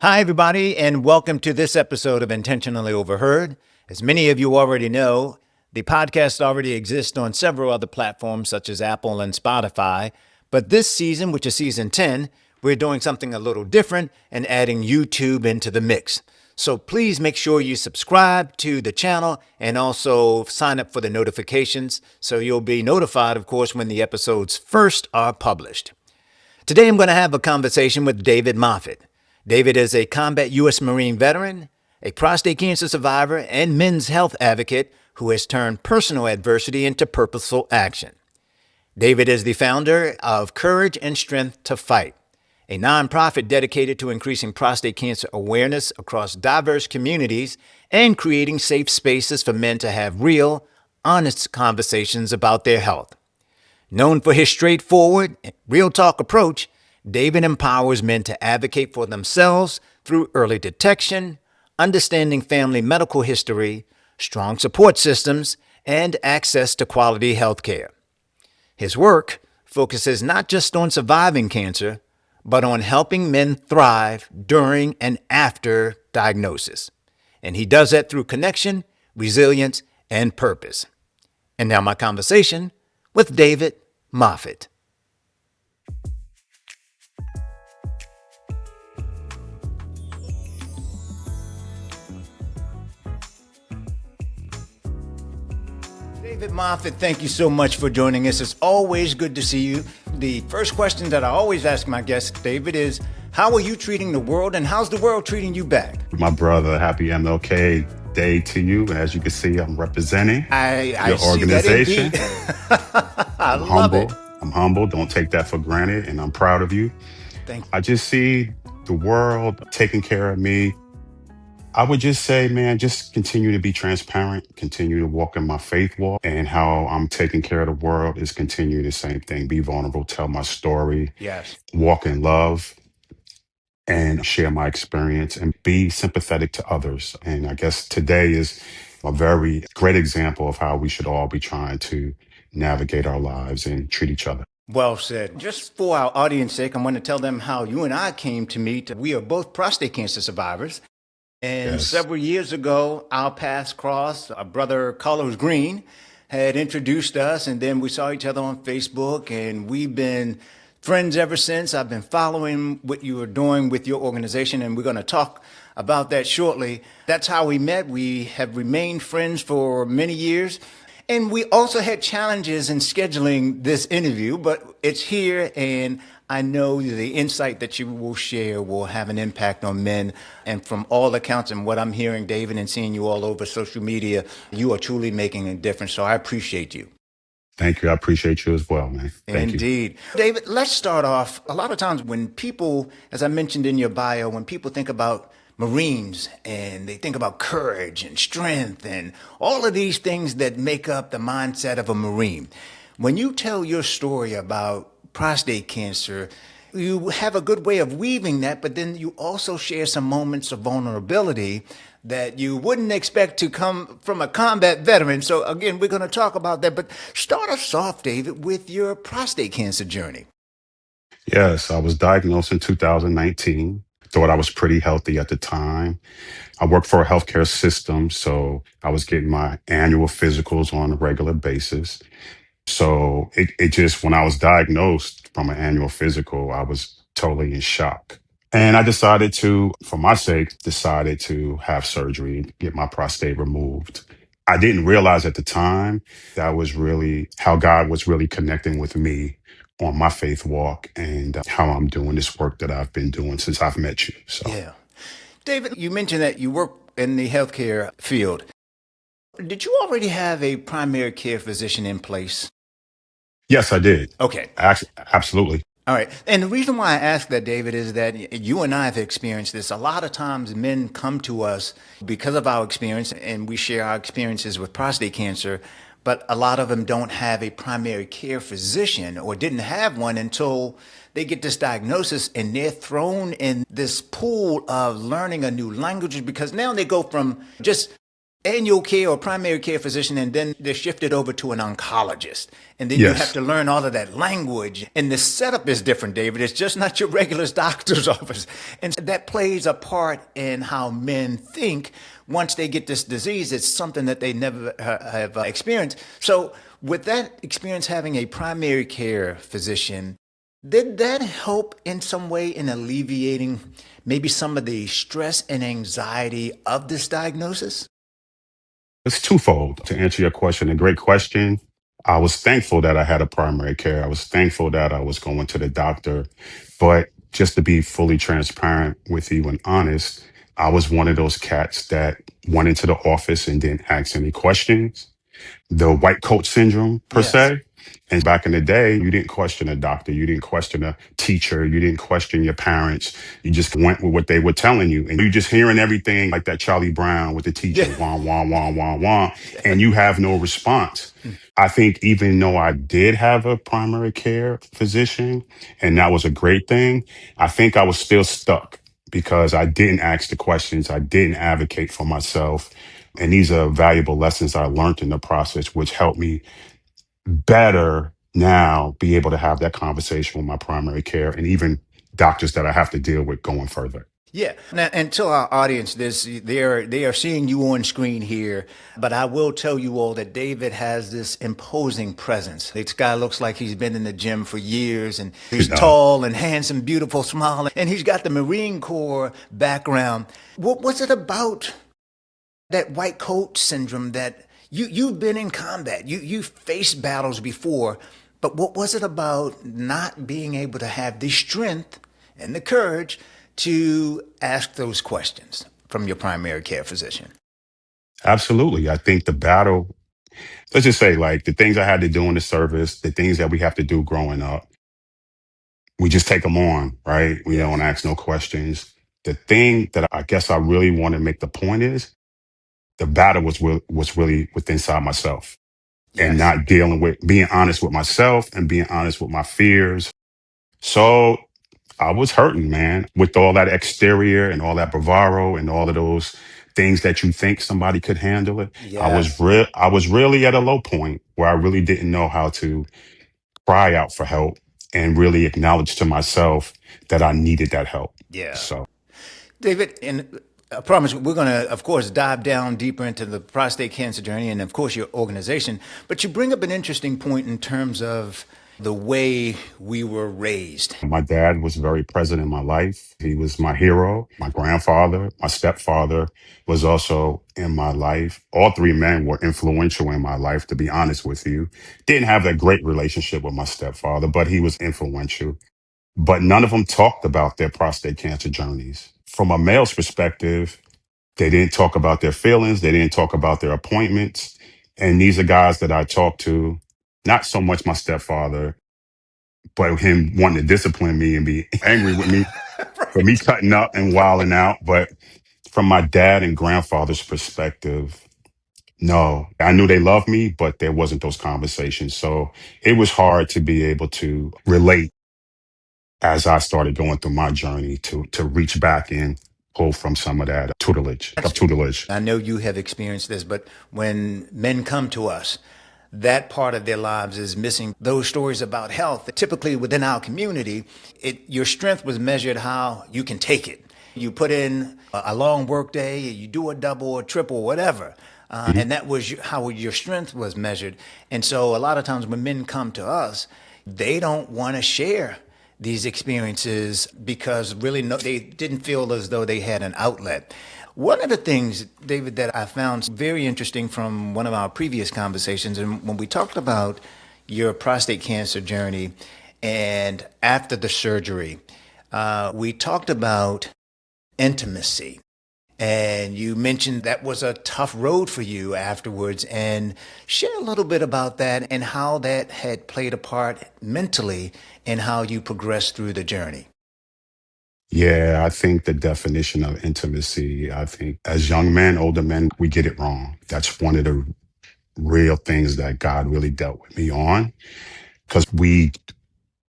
Hi, everybody, and welcome to this episode of Intentionally Overheard. As many of you already know, the podcast already exists on several other platforms such as Apple and Spotify. But this season, which is season 10, we're doing something a little different and adding YouTube into the mix. So please make sure you subscribe to the channel and also sign up for the notifications so you'll be notified, of course, when the episodes first are published. Today, I'm going to have a conversation with David Moffett. David is a combat U.S. Marine veteran, a prostate cancer survivor, and men's health advocate who has turned personal adversity into purposeful action. David is the founder of Courage and Strength to Fight, a nonprofit dedicated to increasing prostate cancer awareness across diverse communities and creating safe spaces for men to have real, honest conversations about their health. Known for his straightforward, real talk approach, David empowers men to advocate for themselves through early detection, understanding family medical history, strong support systems, and access to quality health care. His work focuses not just on surviving cancer, but on helping men thrive during and after diagnosis. And he does that through connection, resilience, and purpose. And now my conversation with David Moffett. David Moffett, thank you so much for joining us. It's always good to see you. The first question that I always ask my guests, David, is how are you treating the world and how's the world treating you back? My brother, happy MLK Day to you. As you can see, I'm representing your organization. I love it. I'm humble. Don't take that for granted. And I'm proud of you. Thank you. I just see the world taking care of me. I would just say, man, just continue to be transparent, continue to walk in my faith walk. And how I'm taking care of the world is continue the same thing. Be vulnerable, tell my story, Yes. walk in love, and share my experience and be sympathetic to others. And I guess today is a very great example of how we should all be trying to navigate our lives and treat each other. Well said. Just for our audience sake, I'm going to tell them how you and I came to meet. We are both prostate cancer survivors. And Yes. several years ago, our paths crossed. Our brother Carlos Green had introduced us, and then we saw each other on Facebook, and we've been friends ever since. I've been following what you are doing with your organization, and we're going to talk about that shortly. That's how we met. We have remained friends for many years. And we also had challenges in scheduling this interview, but it's here, and I know the insight that you will share will have an impact on men. And from all accounts and what I'm hearing, David, and seeing you all over social media, you are truly making a difference. So I appreciate you. Thank you. I appreciate you as well, man. Thank you. Indeed. David, let's start off. A lot of times when people, as I mentioned in your bio, when people think about Marines and they think about courage and strength and all of these things that make up the mindset of a Marine. When you tell your story about prostate cancer, you have a good way of weaving that, but then you also share some moments of vulnerability that you wouldn't expect to come from a combat veteran. So again, we're going to talk about that, but start us off, David, with your prostate cancer journey. Yes, I was diagnosed in 2019. Thought I was pretty healthy at the time. I worked for a healthcare system, so I was getting my annual physicals on a regular basis. So it just, when I was diagnosed from an annual physical, I was totally in shock. And I decided to, for my sake, decided to have surgery, get my prostate removed. I didn't realize at the time that was really how God was really connecting with me on my faith walk and how I'm doing this work that I've been doing since I've met you. So, Yeah. David, you mentioned that you work in the healthcare field. Did you already have a primary care physician in place? yes, I did. Okay. Absolutely. All right. And the reason why I ask that, David, is that you and I have experienced this. A lot of times men come to us because of our experience, and we share our experiences with prostate cancer, but a lot of them don't have a primary care physician or didn't have one until they get this diagnosis, and they're thrown in this pool of learning a new language because now they go from just annual care or primary care physician, and then they're shifted over to an oncologist. And then you have Yes. to learn all of that language. And the setup is different, David. It's just not your regular doctor's office. And that plays a part in how men think once they get this disease. It's something that they never have experienced. So, with that experience having a primary care physician, did that help in some way in alleviating maybe some of the stress and anxiety of this diagnosis? It's twofold to answer your question. A great question. I was thankful that I had a primary care. I was thankful that I was going to the doctor. But just to be fully transparent with you and honest, I was one of those cats that went into the office and didn't ask any questions, the white coat syndrome per Yes. se. And back in the day, you didn't question a doctor, you didn't question a teacher, you didn't question your parents. You just went with what they were telling you. And you just hearing everything like that Charlie Brown with the Yeah. teacher, wah, wah, wah, wah, wah, and you have no response. I think even though I did have a primary care physician, and that was a great thing, I think I was still stuck because I didn't ask the questions. I didn't advocate for myself. And these are valuable lessons I learned in the process, which helped me better now be able to have that conversation with my primary care and even doctors that I have to deal with going further. Yeah. Now, and tell our audience this, they are seeing you on screen here, but I will tell you all that David has this imposing presence. This guy looks like he's been in the gym for years, and he's No, tall and handsome, beautiful smile, and he's got the Marine Corps background. What was it about that white coat syndrome that you've been in combat, you've faced battles before, but what was it about not being able to have the strength and the courage to ask those questions from your primary care physician? absolutely. I think the battle, let's just say like the things I had to do in the service, the things that we have to do growing up, we just take them on, right? We don't Yes. ask no questions. The thing that I guess I really want to make the point is the battle was really within inside myself and Yes. not dealing with being honest with myself and being honest with my fears. So I was hurting, man, with all that exterior and all that bravado and all of those things that you think somebody could handle it. Yes. I was really at a low point where I really didn't know how to cry out for help and really acknowledge to myself that I needed that help. Yeah. So David, and I promise we're going to, of course, dive down deeper into the prostate cancer journey and, of course, your organization. But you bring up an interesting point in terms of the way we were raised. my dad was very present in my life. He was my hero. My grandfather, my stepfather was also in my life. All three men were influential in my life, to be honest with you. Didn't have a great relationship with my stepfather, but he was influential. But none of them talked about their prostate cancer journeys. From a male's perspective, they didn't talk about their feelings. They didn't talk about their appointments. And these are guys that I talked to, not so much my stepfather, but him wanting to discipline me and be angry with me for me Right. cutting up and wilding out. But from my dad and grandfather's perspective, no, I knew they loved me, but there wasn't those conversations. So it was hard to be able to relate as I started going through my journey to reach back and pull from some of that tutelage. I know you have experienced this, but when men come to us, that part of their lives is missing those stories about health. Typically within our community, your strength was measured how you can take it. You put in a long work day, you do a double or triple, whatever. Mhm. And that was how your strength was measured. And so a lot of times when men come to us, they don't want to share these experiences because really they didn't feel as though they had an outlet. One of the things, David, that I found very interesting from one of our previous conversations, and when we talked about your prostate cancer journey and after the surgery, we talked about intimacy. And you mentioned that was a tough road for you afterwards. And share a little bit about that and how that had played a part mentally in how you progressed through the journey. Yeah, I think the definition of intimacy, I think as young men, older men, we get it wrong. That's one of the real things that God really dealt with me on because we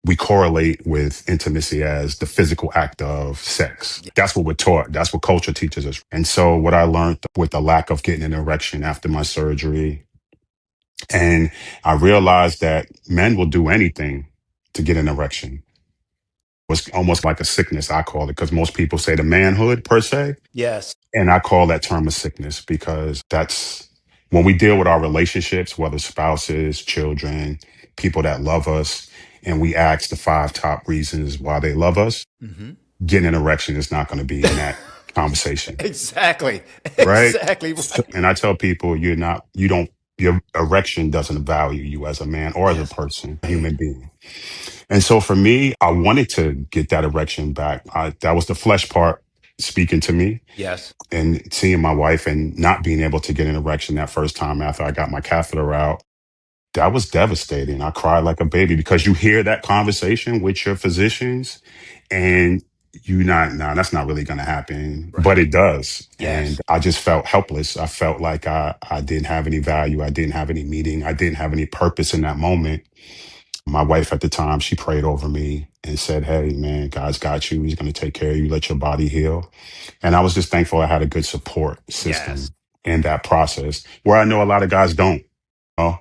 we correlate with intimacy as the physical act of sex. That's what we're taught. That's what culture teaches us. And so what I learned with the lack of getting an erection after my surgery, and I realized that men will do anything to get an erection. It was almost like a sickness, I call it, because most people say the manhood per se. Yes. And I call that term a sickness because that's when we deal with our relationships, whether spouses, children, people that love us, and we ask the five top reasons why they love us, Hmm. getting an erection is not going to be in that conversation, Exactly. right? Exactly So, right. and I tell people, you don't, your erection doesn't value you as a man or as a Yes. person, a Right. human being. And so for me, I wanted to get that erection back. That was the flesh part speaking to me, Yes. and seeing my wife and not being able to get an erection that first time after I got my catheter out. That was devastating. I cried like a baby because you hear that conversation with your physicians and you not, nah, that's not really going to happen, but Right. it does. Yes. And I just felt helpless. I felt like I didn't have any value. I didn't have any meaning. I didn't have any purpose in that moment. My wife at the time, she prayed over me and said, "Hey, man, God's got you. He's going to take care of you. Let your body heal." And I was just thankful I had a good support Yes. system in that process where I know a lot of guys don't. Know?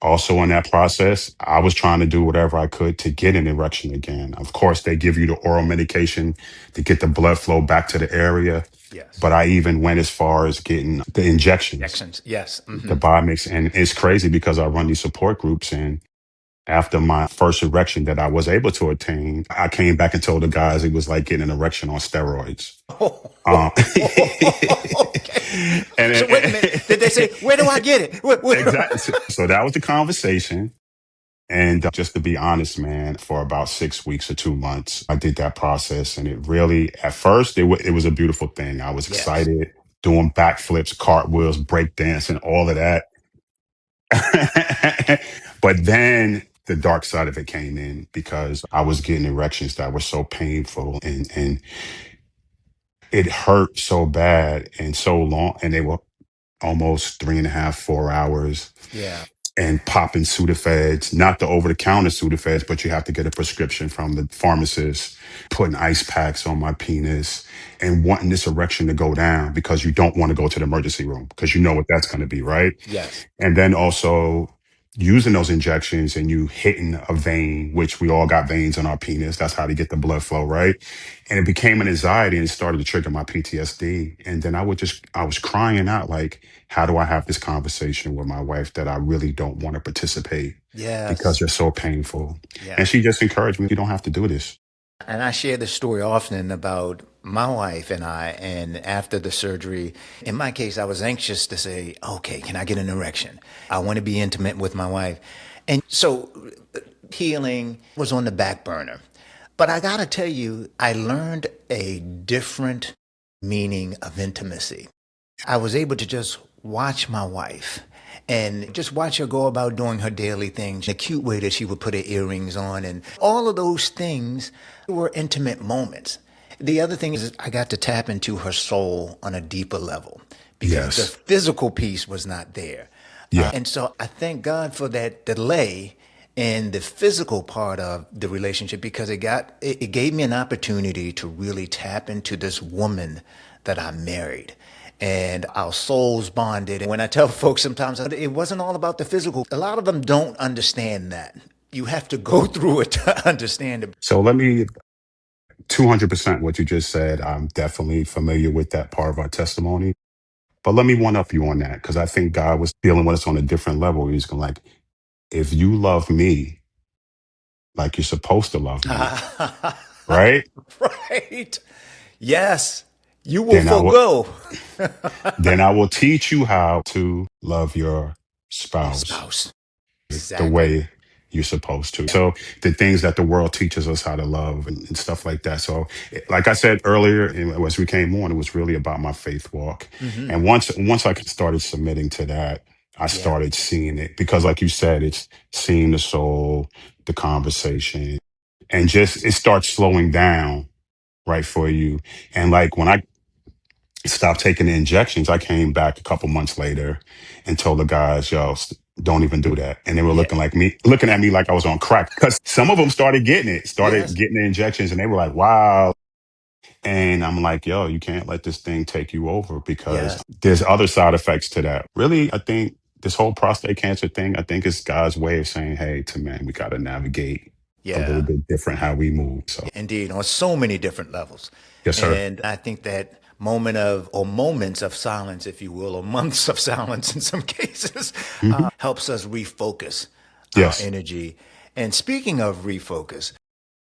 Also, in that process, I was trying to do whatever I could to get an erection again. Of course, they give you the oral medication to get the blood flow back to the area. Yes. But I even went as far as getting the injections, Injections. Yes. the Hmm. biomix. And it's crazy because I run these support groups. And after my first erection that I was able to attain, I came back and told the guys it was like getting an erection on steroids. Um, Okay. So wait a minute. Did they say, where do I get it? exactly. So that was the conversation. And just to be honest, man, for about 6 weeks or 2 months, I did that process. And it really, at first, it was a beautiful thing. I was Yes. excited, doing backflips, cartwheels, breakdancing, all of that. But then the dark side of it came in because I was getting erections that were so painful and it hurt so bad and so long. And they were almost 3.5, 4 hours, Yeah. and popping Sudafeds, not the over the counter Sudafeds, but you have to get a prescription from the pharmacist, putting ice packs on my penis and wanting this erection to go down because you don't want to go to the emergency room because you know what that's going to be, right? Yes. And then also using those injections and you hitting a vein, which we all got veins on our penis. That's how to get the blood flow, right? And it became an anxiety and it started to trigger my PTSD. And then I was crying out like, how do I have this conversation with my wife that I really don't want to participate because Yes. they're so painful? And Yes. she just encouraged me, you don't have to do this. And I share this story often about my wife and I, and after the surgery. In my case, I was anxious to say, okay, can I get an erection? I want to be intimate with my wife. And so healing was on the back burner. But I got to tell you, I learned a different meaning of intimacy. I was able to just watch my wife and just watch her go about doing her daily things, the cute way that she would put her earrings on, and all of those things were intimate moments. The other thing is I got to tap into her soul on a deeper level because the Yes. physical piece was not there. Yeah. And so I thank God for that delay in the physical part of the relationship because it gave me an opportunity to really tap into this woman that I married, and our souls bonded. And when I tell folks sometimes it wasn't all about the physical, a lot of them don't understand that. You have to go through it to understand it. So let me 200% what you just said. I'm definitely familiar with that part of our testimony. But let me one up you on that because I think God was dealing with us on a different level. He's going like, if you love me like you're supposed to love me, right? Right. Yes. You will Then I will forego then I will teach you how to love your your spouse spouse. the Exactly. way you're supposed to. So the things that the world teaches us how to love and stuff like that. So like I said earlier, as we came on, it was really about my faith walk. Hmm. And once I started submitting to that, I Yeah. started seeing it because like you said, it's seeing the soul, the conversation, and just it starts slowing down right for you. And like when I stopped taking the injections, I came back a couple months later and told the guys, yo, don't even do that. And they were Yeah. looking at me like I was on crack because some of them started Yes. getting the injections and they were like, wow. And I'm like, yo, you can't let this thing take you over because Yes. there's other side effects to that. Really, I think this whole prostate cancer thing, I think is God's way of saying, hey, to man, we got to navigate a little Yeah. bit different how we move. So, Indeed, on so many different levels. yes, sir. And I think that moment of, or moments of silence, if you will, or months of silence in some cases, Hmm. helps us refocus our Yes. energy. And speaking of refocus,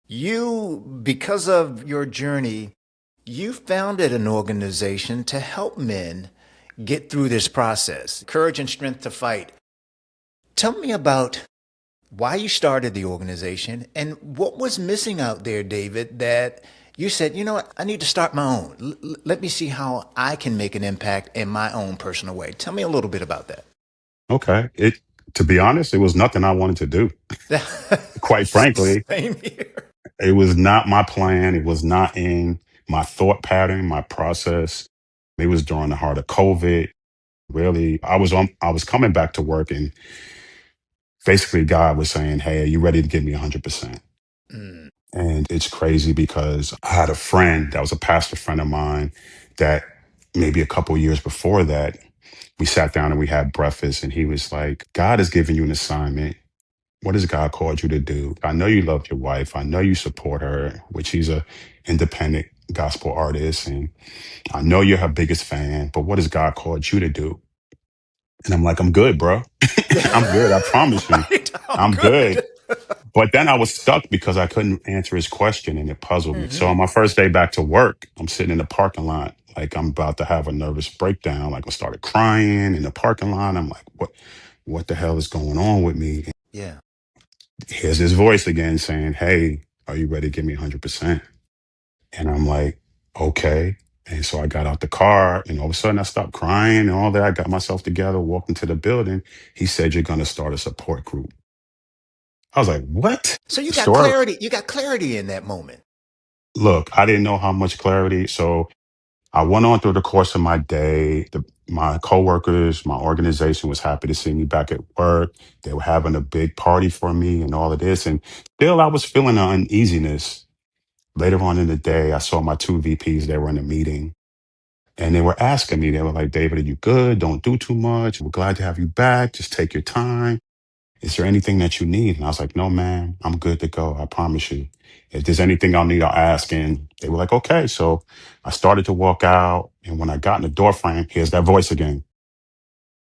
you, because of your journey, you founded an organization to help men get through this process, courage and strength to fight. Tell me about why you started the organization and what was missing out there, David, that you said, you know what, I need to start my own. Let me see how I can make an impact in my own personal way. Tell me a little bit about Okay. To be honest, it was nothing I wanted to do. that. Quite frankly, Same here. it was not my plan. It was not in my thought pattern, my process. It was during the heart of COVID. Really, I was coming back to work and basically God was saying, hey, are you ready to give me 100%? Mm, And it's crazy because I had a friend that was a pastor friend of mine that maybe a couple years before that, we sat down and we had breakfast and he was like, God has given you an assignment. What has God called you to do? I know you love your wife. I know you support her, which he's a independent gospel artist. And I know you're her biggest fan, but what has God called you to do? And I'm like, I'm good, bro. I'm good. I promise you. right. I'm I'm good. good. But then I was stuck because I couldn't answer his question and it puzzled me. So Hmm. on my first day back to work, I'm sitting in the parking lot, like I'm about to have a nervous breakdown. Like I started crying in the parking lot. I'm like, what the hell is going on with me? And Yeah. here's his voice again saying, hey, are you ready to give me 100%? And I'm like, okay. And so I got out the car and all of a sudden I stopped crying and all that. I got myself together, walked into the building. He said, you're going to start a support group. I was like, what? So you got Store? clarity. You got clarity in that moment. Look, I didn't know how much clarity. So I went on through the course of my day. My coworkers, my organization was happy to see me back at work. They were having a big party for me and all of this. And still, I was feeling an uneasiness. Later on in the day, I saw my two VPs. They were in a meeting and they were asking me, they were like, David, are you good? Don't do too much. We're glad to have you back. Just take your time. Is there anything that you need? And I was like, no, man, I'm good to go. I promise you. If there's anything I'll need, I'll ask. And they were like, okay. So I started to walk out. And when I got in the door frame, here's that voice again.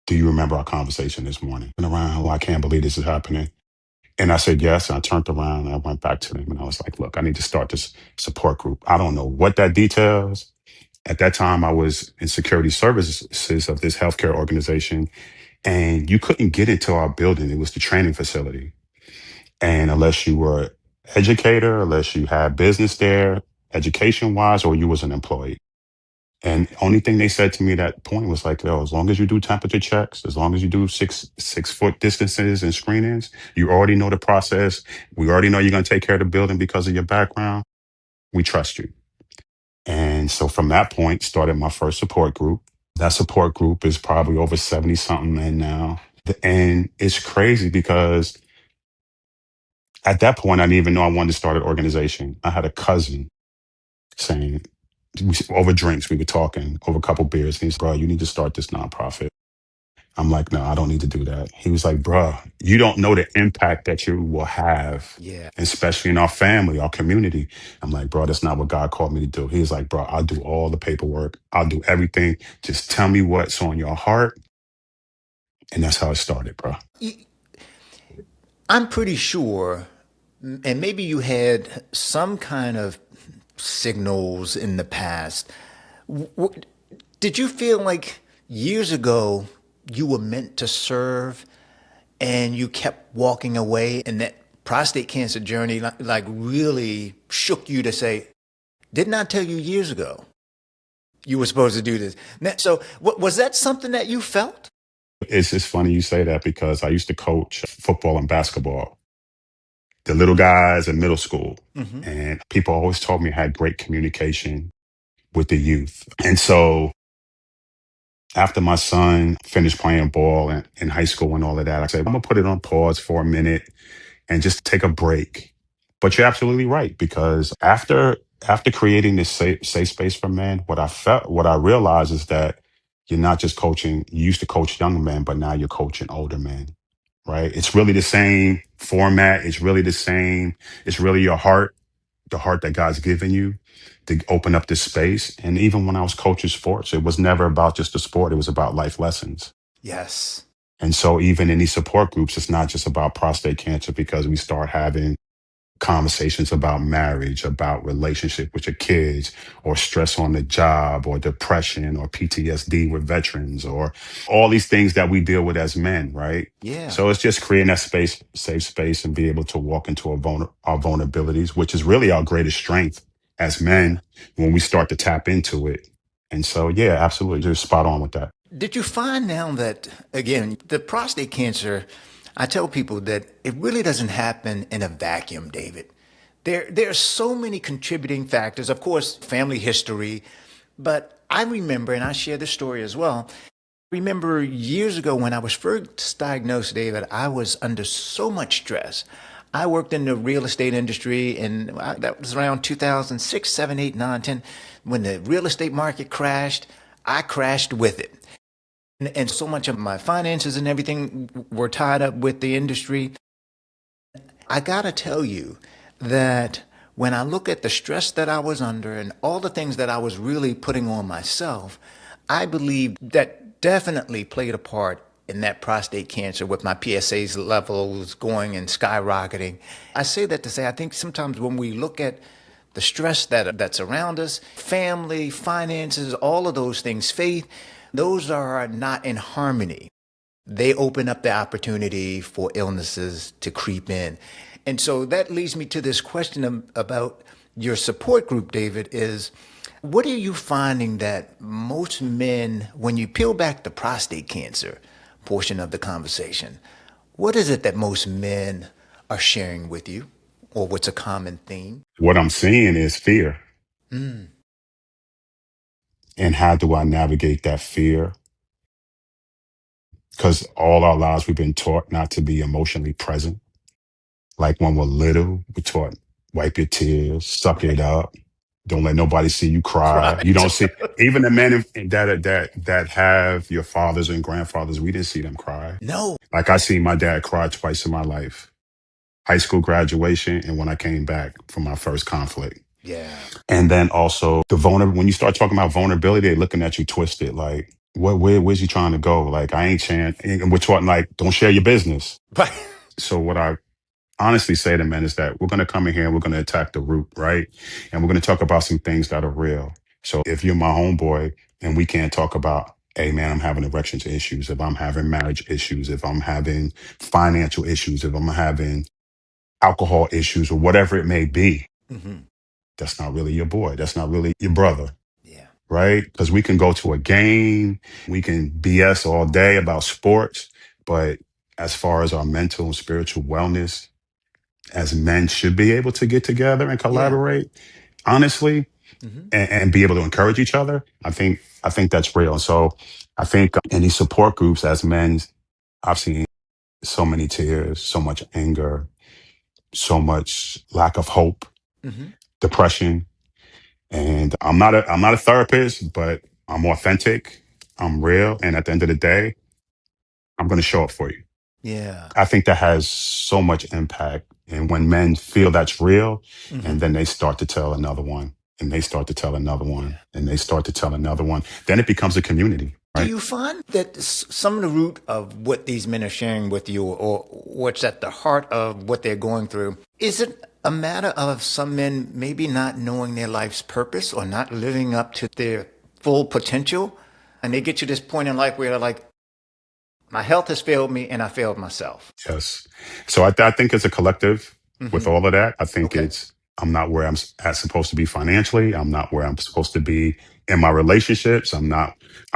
Do you remember our conversation this morning? And around, oh, I can't believe this is happening. And I said, yes. And I turned around and I went back to them and I was like, look, I need to start this support group. I don't know what that details. At that time, I was in security services of this healthcare organization. And you couldn't get into our building. It was the training facility. And unless you were educator, unless you had business there, education wise, or you was an employee. And only thing they said to me at that point was like, yo, as long as you do temperature checks, as long as you do 6 foot distances and screenings, you already know the process. We already know you're going to take care of the building because of your background. We trust you. And so from that point, started my first support group. That support group is probably over 70 something men now. And it's crazy because at that point, I didn't even know I wanted to start an organization. I had a cousin saying, over drinks, we were talking over a couple beers. He's, bro, you need to start this nonprofit. I'm like, no, I don't need to do that. He was like, bro, you don't know the impact that you will have, Yeah. especially in our family, our community. I'm like, bro, that's not what God called me to do. He was like, bro, I'll do all the paperwork. I'll do everything. Just tell me what's on your heart. And that's how it started, bro. I'm pretty sure, and maybe you had some kind of signals in the past. W- Did you feel like years ago you were meant to serve and you kept walking away and that prostate cancer journey like really shook you to say, didn't I tell you years ago you were supposed to do this? So was that something that you felt? It's just funny you say that because I used to coach football and basketball, the little guys in middle school. Hmm. And people always told me I had great communication with the youth. And so After my son finished playing ball in high school and all of that, I said, I'm going to put it on pause for a minute and just take a break. But you're absolutely right, because after creating this safe space for men, what I realized is that you're not just coaching. You used to coach young men, but now you're coaching older men, right? It's really the same format. It's really the same. It's really your heart, the heart that God's given you to open up this space. And even when I was coaching sports, it was never about just the sport. It was about life lessons. Yes. And so even in these support groups, it's not just about prostate cancer, because we start having conversations about marriage, about relationship with your kids, or stress on the job, or depression, or PTSD with veterans, or all these things that we deal with as men, right? Yeah. So it's just creating that space, safe space, and be able to walk into our vulnerabilities, which is really our greatest strength as Yeah. men when we start to tap into it. And so, yeah, absolutely, you're spot on with that. Did you find now that, again, the prostate cancer, I tell people that it really doesn't happen in a vacuum, David. There are so many contributing factors, of course, family history, but I remember, and I share this story as well. Remember years ago when I was first diagnosed, David, I was under so much stress. I worked in the real estate industry, and that was around 2006, 7, 8, 9, 10. When the real estate market crashed, I crashed with it. And so much of my finances and everything were tied up with the industry. I got to tell you that when I look at the stress that I was under and all the things that I was really putting on myself, I believe that definitely played a part in that prostate cancer with my PSA's levels going and skyrocketing. I say that to say I think sometimes when we look at the stress that's around us, family, finances, all of those things, faith, those are not in harmony. They open up the opportunity for illnesses to creep in. And so that leads me to this question about your support group, David, is what are you finding that most men, when you peel back the prostate cancer portion of the conversation, what is it that most men are sharing with you, or what's a common theme? What I'm seeing is fear. Mm, And how do I navigate that fear? Because all our lives we've been taught not to be emotionally present. Like when we're little, we're taught wipe your tears, suck it right. up, don't let nobody see you cry. You Right. don't see even the men that have your fathers and grandfathers. We didn't see them cry. No. Like I seen my dad cry twice in my life: high school graduation, and when I came back from my first conflict. Yeah. And then also the vulnerable. When you start talking about vulnerability, they're looking at you twisted. Like, where's he trying to go? Like, I ain't saying. And we're talking like, don't share your business. Right. So what I honestly say to men is that we're going to come in here and we're going to attack the root, right? And we're going to talk about some things that are real. So if you're my homeboy and we can't talk about, hey man, I'm having erections issues, if I'm having marriage issues, if I'm having financial issues, if I'm having alcohol issues, or whatever it may be, Hmm. that's not really your boy. That's not really your brother, Yeah. right? Because we can go to a game, we can BS all day about sports, but as far as our mental and spiritual wellness, as men should be able to get together and Yeah. collaborate honestly, Hmm. and be able to encourage each other. I think that's real. And so I think in these support groups as men, I've seen so many tears, so much anger, so much lack of hope, Hmm. depression. And I'm not a therapist, but I'm authentic, I'm real, and at the end of the day, I'm going to show up for you. Yeah. I think that has so much impact. And when men feel that's real, Hmm. and then they start to tell another one, and they start to tell another one, Yeah. and they start to tell another one, then it becomes a community, Do right? you find that some of the root of what these men are sharing with you, or what's at the heart of what they're going through, is it a matter of some men maybe not knowing their life's purpose or not living up to their full potential? And they get to this point in life where they're like, my health has failed me and I failed myself. Yes. So I think it's a collective with Hmm. all of that. I think Okay. I'm not where I'm supposed to be financially. I'm not where I'm supposed to be in my relationships. I'm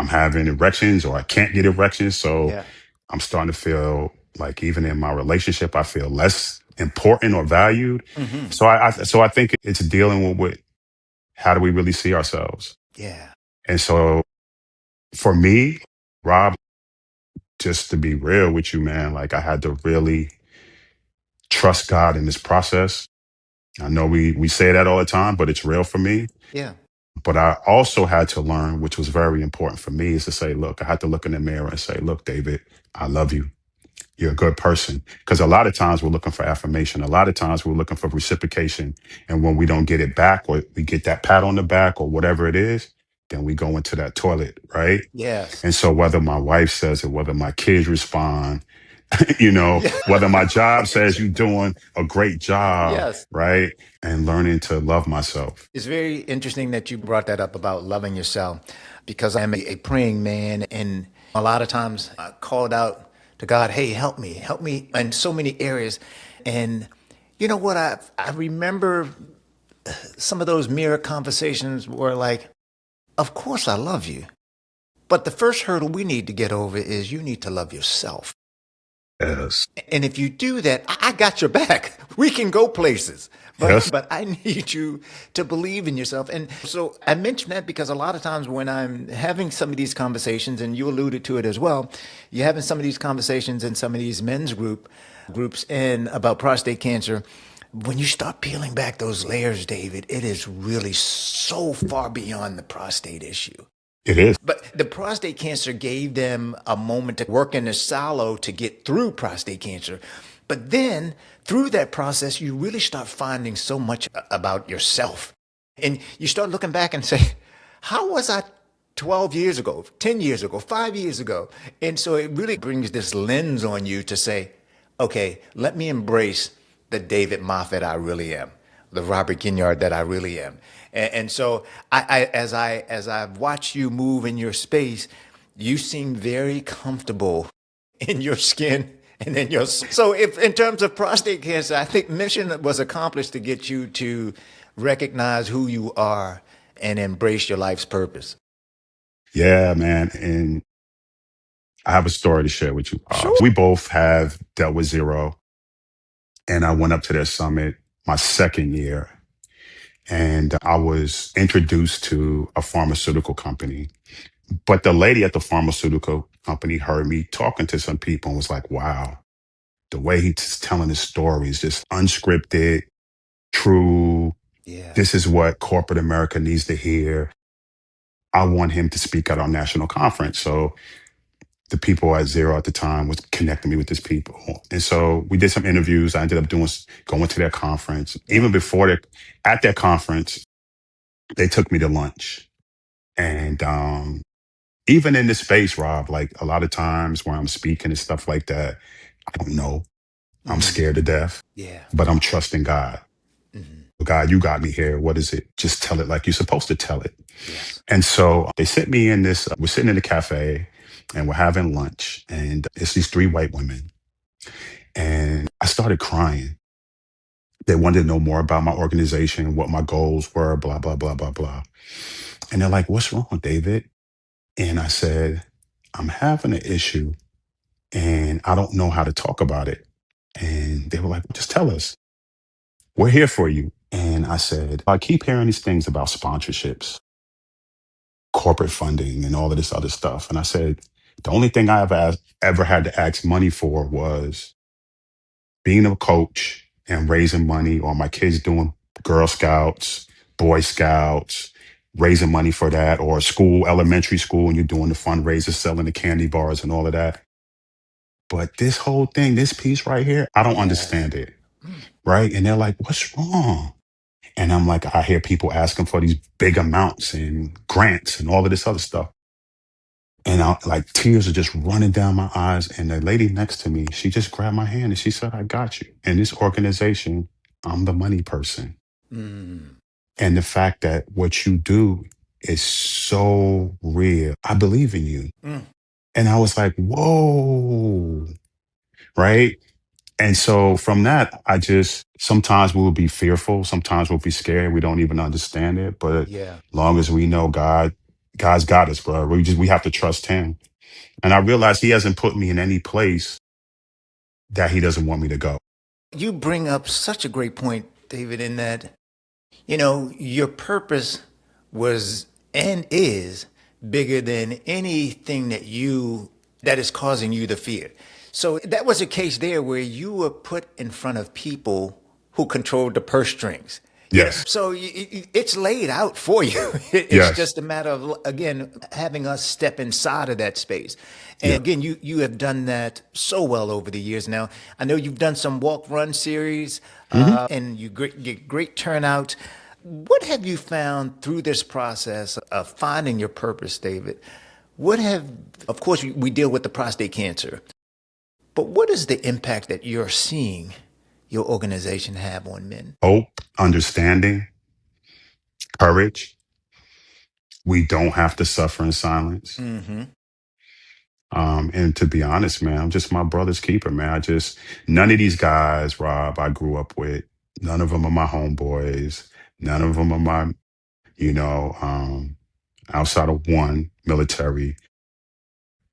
having erections or I can't get erections. So Yeah. I'm starting to feel like even in my relationship, I feel less important or valued. Hmm. So I think it's dealing with how do we really see ourselves? Yeah. And so For me, Rob, just to be real with you, man, like I had to really trust God in this process. I know we say that all the time, but it's real for me. Yeah. But I also had to learn, which was very important for me, is to say, look, I had to look in the mirror and say, look, David, I love you. You're a good person. Because a lot of times we're looking for affirmation. A lot of times we're looking for reciprocation. And when we don't get it back, or we get that pat on the back or whatever it is, then we go into that toilet, right? Yes. And so whether my wife says it, whether my kids respond, Yeah. whether my job says you're doing a great job, Yes. right? And learning to love myself. It's very interesting that you brought that up about loving yourself because I'm a praying man. And a lot of times I called out to God, hey, help me in so many areas. And you know what? I remember some of those mirror conversations were like, of course I love you. But the first hurdle we need to get over is you need to love yourself. Yes. And if you do that, I got your back. We can go places. Yes. But I need you to believe in yourself. And so I mention that because a lot of times when I'm having some of these conversations, and you alluded to it as well, you're having some of these conversations in some of these men's groups and about prostate cancer. When you start peeling back those layers, David, it is really so far beyond the prostate issue. It is. But the prostate cancer gave them a moment to work in the silo to get through prostate cancer. But then through that process, you really start finding so much about yourself. And you start looking back and say, how was I 12 years ago, 10 years ago, 5 years ago? And so it really brings this lens on you to say, okay, let me embrace the David Moffett I really am, the Robert Ginyard that I really am. And so as I've watched you move in your space, you seem very comfortable in your skin and in your so if in terms of prostate cancer, I think mission was accomplished to get you to recognize who you are and embrace your life's purpose. Yeah, man. And I have a story to share with you. Sure. We both have dealt with zero. And I went up to their summit my second year. And I was introduced to a pharmaceutical company. But the lady at the pharmaceutical company heard me talking to some people and was like, wow, the way he's telling his story is just unscripted, true. Yeah. This is what corporate America needs to hear. I want him to speak at our national conference. So the people at Zero at the time was connecting me with these people. And so we did some interviews. I ended up going to their conference. Yeah. Even at that conference, they took me to lunch. And even in this space, Rob, like a lot of times where I'm speaking and stuff like that, I don't know. I'm Hmm. scared to death, Yeah. but I'm trusting God. Hmm. God, you got me here. What is it? Just tell it like you're supposed to tell it. Yes. And so they sit me in this, we're sitting in the cafe and we're having lunch. And it's these three white women. And I started crying. They wanted to know more about my organization, what my goals were, blah, blah, blah, blah, blah. And they're like, what's wrong, David? And I said, I'm having an issue and I don't know how to talk about it. And they were like, just tell us. We're here for you. And I said, I keep hearing these things about sponsorships, corporate funding, and all of this other stuff. And I said, the only thing I ever had to ask money for was being a coach and raising money, or my kids doing Girl Scouts, Boy Scouts, raising money for that, or school, elementary school, and you're doing the fundraisers, selling the candy bars and all of that. But this whole thing, this piece right here, I don't Yes. understand it. Right. And they're like, what's wrong? And I'm like, I hear people asking for these big amounts and grants and all of this other stuff. And like tears are just running down my eyes. And the lady next to me, she just grabbed my hand and she said, I got you. In this organization, I'm the money person. Mm. And the fact that what you do is so real, I believe in you. Mm. And I was like, whoa. Right. And so from that, I just sometimes we'll be fearful, sometimes we'll be scared. We don't even understand it. But Yeah. long as we know God's got us, bro. We have to trust him. And I realize he hasn't put me in any place that he doesn't want me to go. You bring up such a great point, David, in that, your purpose was and is bigger than anything that is causing you the fear. So that was a case there where you were put in front of people who controlled the purse strings. Yes. So it's laid out for you. It's Yes. just a matter of, again, having us step inside of that space. And Yeah. again, you have done that so well over the years now. I know you've done some walk run series, Hmm. and you get great turnout. What have you found through this process of finding your purpose, David? Of course, we deal with the prostate cancer, but what is the impact that you're seeing your organization have on men? Hope, understanding, courage. We don't have to suffer in silence. Hmm. And to be honest, man, I'm just my brother's keeper, man. None of these guys, Rob, I grew up with, none of them are my homeboys. None of them are my, you know, outside of one military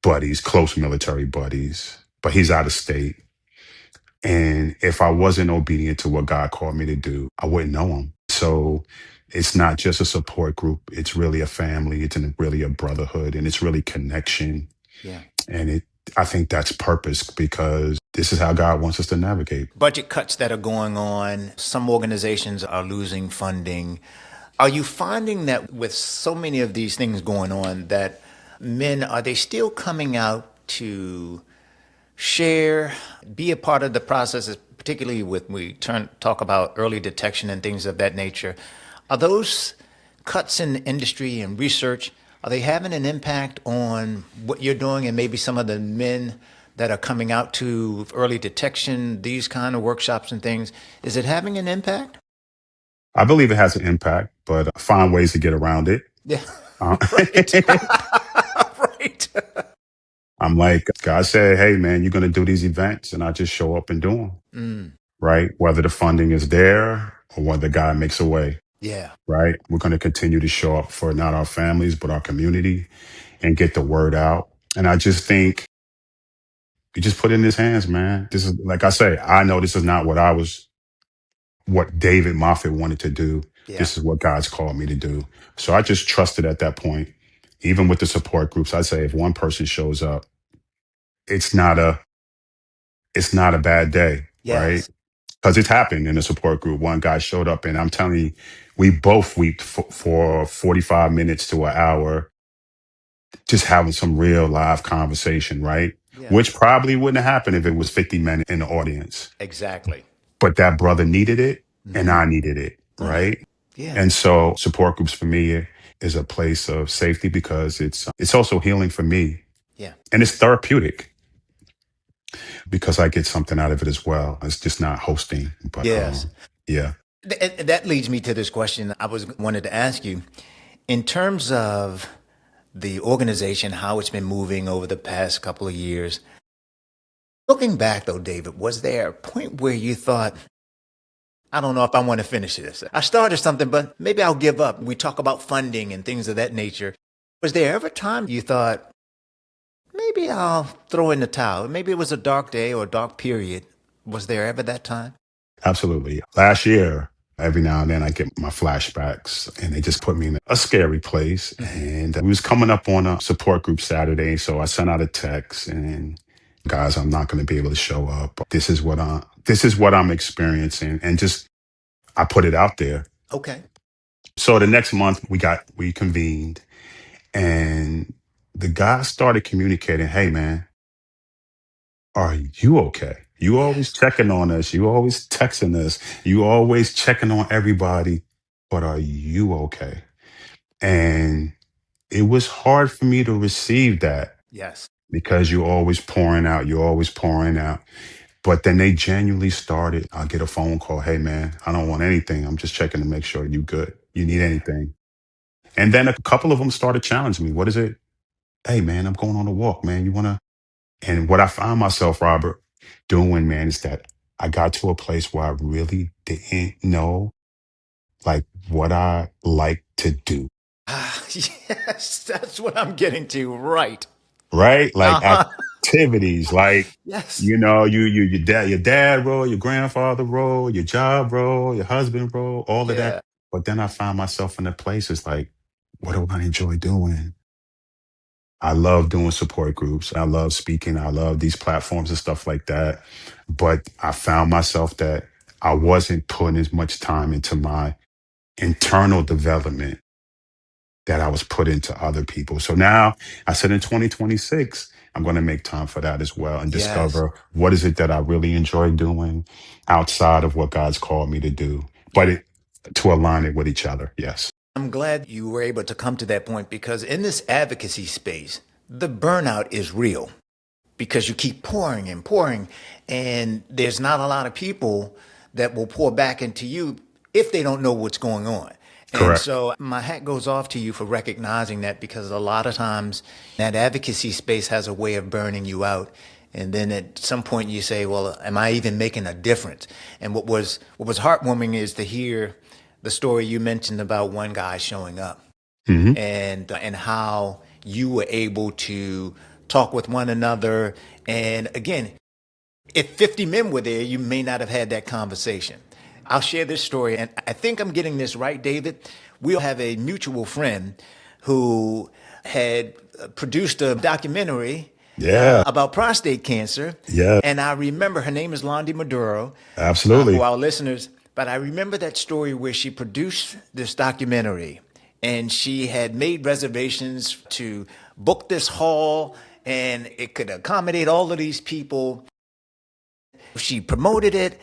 buddies, close military buddies, but he's out of state. And if I wasn't obedient to what God called me to do, I wouldn't know him. So it's not just a support group. It's really a family. Really a brotherhood, and it's really connection. Yeah. And I think that's purpose because this is how God wants us to navigate. Budget cuts that are going on, some organizations are losing funding. Are you finding that with so many of these things going on that men, are they still coming out to share, be a part of the process, particularly with talk about early detection and things of that nature? Are those cuts in industry and research, are they having an impact on what you're doing and maybe some of the men that are coming out to early detection, these kind of workshops and things? Is it having an impact? I believe it has an impact, but I find ways to get around it. Yeah. Uh, Right. Right. I'm like, God said, hey, man, you're going to do these events, and I just show up and do them, Mm, right? Whether the funding is there or whether God makes a way, yeah. right? We're going to continue to show up for not our families, but our community and get the word out. And I just think you just put it in his hands, man. This is, like I say, I know this is not what David Moffett wanted to do. Yeah. This is what God's called me to do. So I just trusted at that point, even with the support groups. I say if one person shows up, it's not a it's not a bad day, right? Yes. Because it's happened in a support group. One guy showed up, and I'm telling you, we both wept for 45 minutes to an hour, just having some real live conversation, right? Yeah. Which probably wouldn't have happened if it was 50 men in the audience. Exactly. But that brother needed it, and Hmm. I needed it, Yeah. right? Yeah. And so support groups for me is a place of safety because it's also healing for me, Yeah. and it's therapeutic because I get something out of it as well. It's just not hosting, but Yes. yeah. That leads me to this question I wanted to ask you. In terms of the organization, how it's been moving over the past couple of years, looking back though, David, was there a point where you thought, I don't know if I want to finish this? I started something, but maybe I'll give up. We talk about funding and things of that nature. Was there ever a time you thought, maybe I'll throw in the towel? Maybe it was a dark day or a dark period. Was there ever that time? Absolutely. Last year, every now and then I get my flashbacks and they just put me in a scary place. And we was coming up on a support group Saturday. So I sent out a text and guys, I'm not going to be able to show up. This is what I'm experiencing. And just, I put it out there. Okay. So the next month we convened and the guy started communicating, hey man, are you okay? You always Yes. checking on us. You always texting us. You always checking on everybody. But are you okay? And it was hard for me to receive that Yes. because you're always pouring out. You're always pouring out. But then they genuinely started. I get a phone call. Hey man, I don't want anything. I'm just checking to make sure you good. You need Yeah. anything. And then a couple of them started challenging me. What is it? Hey man, I'm going on a walk, man. You wanna And what I found myself, Robert, doing, man, is that I got to a place where I really didn't know like what I like to do. Ah, yes, that's what I'm getting to. Right. Right? Like Uh-huh. activities, like, Yes. your dad role, your grandfather role, your job role, your husband role, all of that. Yeah. But then I found myself in a place it's like, what do I enjoy doing? I love doing support groups. I love speaking. I love these platforms and stuff like that. But I found myself that I wasn't putting as much time into my internal development that I was put into other people. So now I said in 2026, I'm going to make time for that as well and Yes. discover what is it that I really enjoy doing outside of what God's called me to do, but Yeah. it, to align it with each other. Yes. I'm glad you were able to come to that point because in this advocacy space, the burnout is real because you keep pouring and pouring, and there's not a lot of people that will pour back into you if they don't know what's going on. And Correct. so my hat goes off to you for recognizing that because a lot of times that advocacy space has a way of burning you out. And then at some point you say, well, am I even making a difference? And what was heartwarming is to hear the story you mentioned about one guy showing up Hmm. and how you were able to talk with one another. And again, if 50 men were there, you may not have had that conversation. I'll share this story, and I think I'm getting this right, David. We have a mutual friend who had produced a documentary Yeah. about prostate cancer. Yeah. And I remember her name is Londi Maduro, for Absolutely. our listeners. But I remember that story where she produced this documentary and she had made reservations to book this hall and it could accommodate all of these people. She promoted it.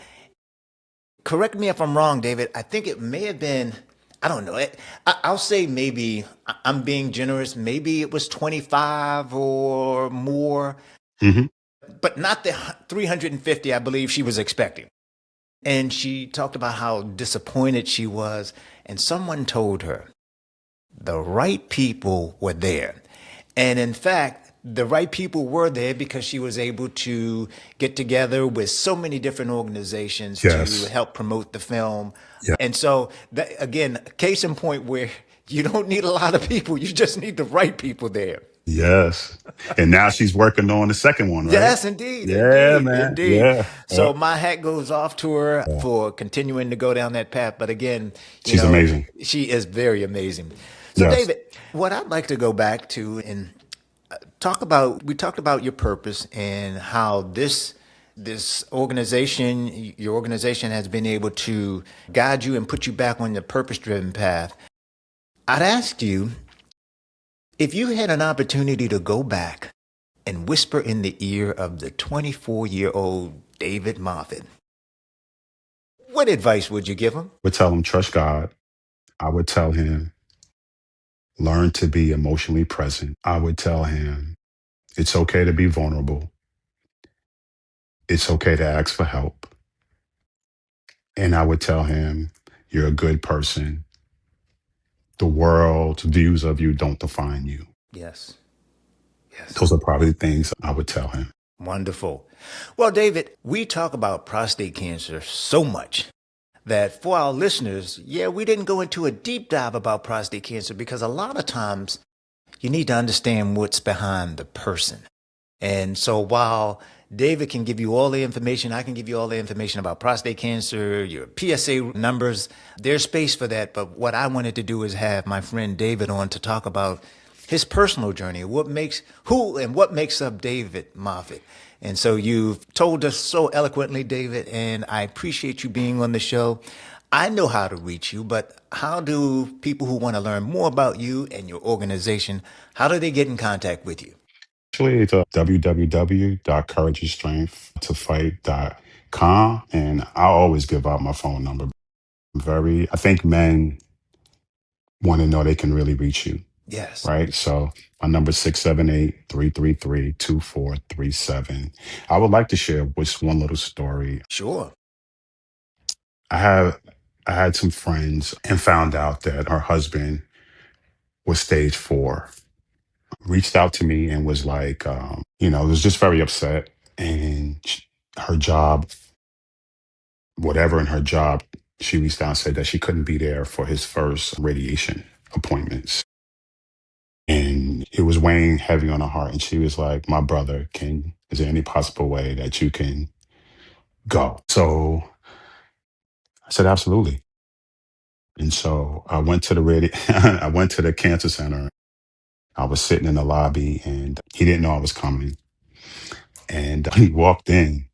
Correct me if I'm wrong, David. I think it may have been, I don't know. I'll say maybe, I'm being generous, maybe it was 25 or more, Hmm. but not the 350 I believe she was expecting. And she talked about how disappointed she was. And someone told her the right people were there. And in fact, the right people were there because she was able to get together with so many different organizations to Yes. help promote the film. Yeah. And so, that, again, case in point where you don't need a lot of people, you just need the right people there. Yes. And now she's working on the second one, right? Yes, indeed, Yeah, indeed, man. indeed. Yeah. So my hat goes off to her Yeah. for continuing to go down that path. But again, She's amazing. she is very amazing. So Yes. David, what I'd like to go back to and we talked about your purpose and how this organization, your organization has been able to guide you and put you back on the purpose driven path. I'd ask you if you had an opportunity to go back and whisper in the ear of the 24-year-old David Moffett, what advice would you give him? Would tell him trust God. I would tell him learn to be emotionally present. I would tell him it's okay to be vulnerable. It's okay to ask for help. And I would tell him you're a good person. The world's views of you don't define you. Yes, yes. Those are probably the things I would tell him. Wonderful. Well, David, we talk about prostate cancer so much that for our listeners, yeah, we didn't go into a deep dive about prostate cancer because a lot of times you need to understand what's behind the person. And so while David can give you all the information, I can give you all the information about prostate cancer, your PSA numbers, there's space for that. But what I wanted to do is have my friend David on to talk about his personal journey, what makes up David Moffett. And so you've told us so eloquently, David, and I appreciate you being on the show. I know how to reach you, but how do people who want to learn more about you and your organization, how do they get in contact with you? Actually, it's www.courageisstrength2fight.com. And I always give out my phone number. I think men want to know they can really reach you, Yes, right? So my number is 678-333-2437. I would like to share just one little story. sure. I have I had some friends and found out that her husband was stage 4. Reached out to me and was like, was just very upset. And her job, whatever in her job, she reached out and said that she couldn't be there for his first radiation appointments. And it was weighing heavy on her heart. And she was like, my brother, is there any possible way that you can go? So I said, absolutely. And so I went to the I went to the cancer center I was sitting in the lobby and he didn't know I was coming. And he walked in,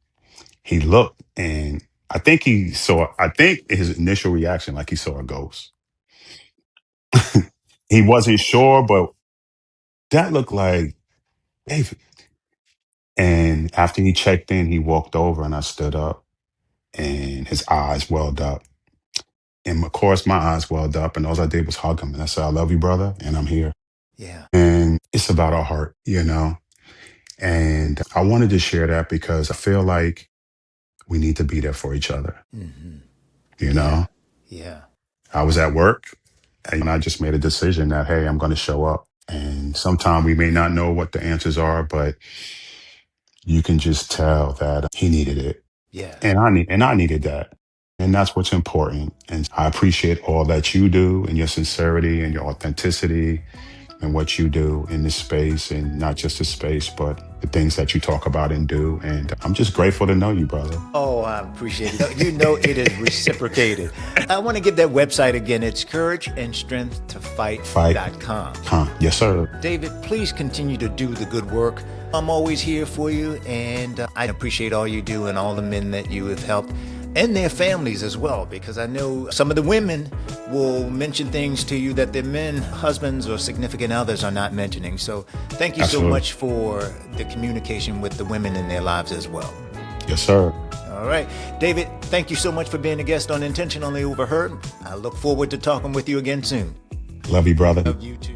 he looked, and I think his initial reaction, like he saw a ghost. He wasn't sure, but that looked like David. And after he checked in, he walked over and I stood up and his eyes welled up. And of course, my eyes welled up, and all I did was hug him. And I said, I love you, brother, and I'm here. Yeah. And it's about our heart, you know? And I wanted to share that because I feel like we need to be there for each other, Hmm. you Yeah. know? Yeah. I was at work and I just made a decision that, hey, I'm going to show up. And sometimes we may not know what the answers are, but you can just tell that he needed it. Yes. And I needed that. And that's what's important. And I appreciate all that you do and your sincerity and your authenticity and what you do in this space, and not just the space, but the things that you talk about and do. And I'm just grateful to know you, brother. Oh, I appreciate it. You know it is reciprocated. I want to give that website again. It's Fight. courageandstrengthtofight.com. Huh. Yes, sir. David, please continue to do the good work. I'm always here for you, and I appreciate all you do and all the men that you have helped and their families as well, because I know some of the women will mention things to you that their men, husbands, or significant others are not mentioning. So thank you so Absolutely. much for the communication with the women in their lives as well. Yes, sir. All right. David, thank you so much for being a guest on Intentionally Overheard. I look forward to talking with you again soon. Love you, brother. Love you too.